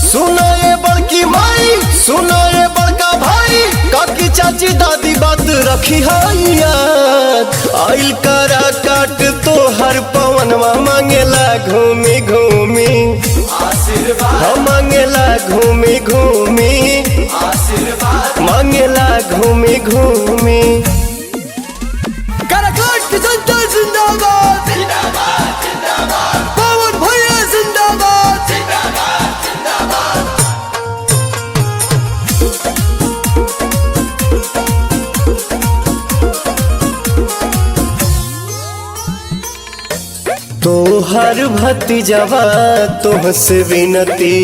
सुनो ये बड़की माई, सुनो ये बड़का भाई, काकी चाची दादी बात रखी है याद। आइल करा काट तो हर पवनवा मांगेला घूमी घूमी आशीर्वाद, मांगेला घूमी घूमी आशीर्वाद, मांगेला घूमी घूमी। काराकाट की जनता जिंदाबाद, जिंदाबाद जिंदाबाद, पवन भैया जिंदाबाद, जिंदाबाद जिंदाबाद। तोहर भतीजवा तुमसे विनती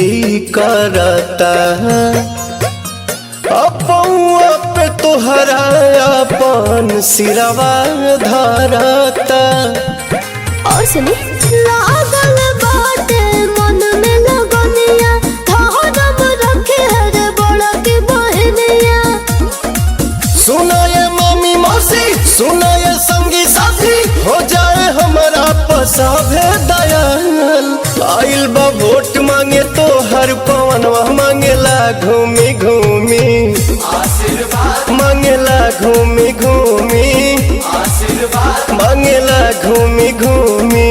करता, अपौआ पे तोहरा अपन सिरवा धरता। और सुनी लागल बाटे मन में लगनिया, धरम रखे हर बड़ा के बहनिया। सुना ये मामी मौसी, सुना ये संगी साथी, हो जाए हमारा पसाभे दयाल। आइल बा वोट मांगे तो हर पवनवा मांगेला घूमी घूमी आशीर्वाद, मांगेला घूमी घूमी आशीर्वाद, मांगेला घूमी घूमी।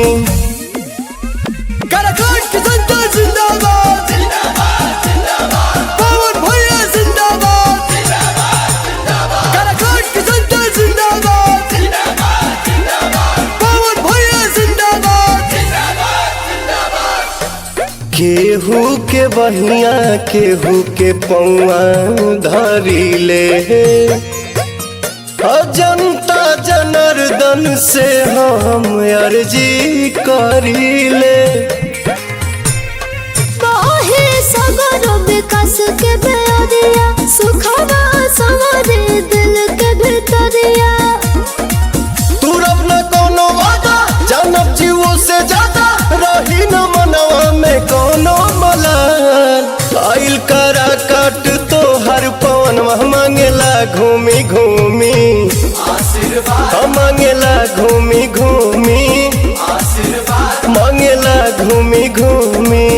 काराकाट की जनता जिंदाबाद, जिंदाबाद जिंदाबाद, पवन भैया जिंदाबाद, जिंदाबाद जिंदाबाद। काराकाट की जनता जिंदाबाद, जिंदाबाद जिंदाबाद, पवन भैया जिंदाबाद, जिंदाबाद जिंदाबाद। केहू के बहिया केहू के पौआ धरी ले, जनता जनार्दन से हम अर्जी करी ले। बाहे सगर विकास के बेरिया, सुखवा सवरे दिल के भीतरिया। तू रब न कोनो वादा, जानब जीवो से ज्यादा, रही न मनवा में कोनो मलाल। आइल करा काट तो हर पवनवा मांगेला घूमी घूमी आशीर्वाद, मांगेला घूमी घूमी आशीर्वाद, मांगेला घूमी घूमी।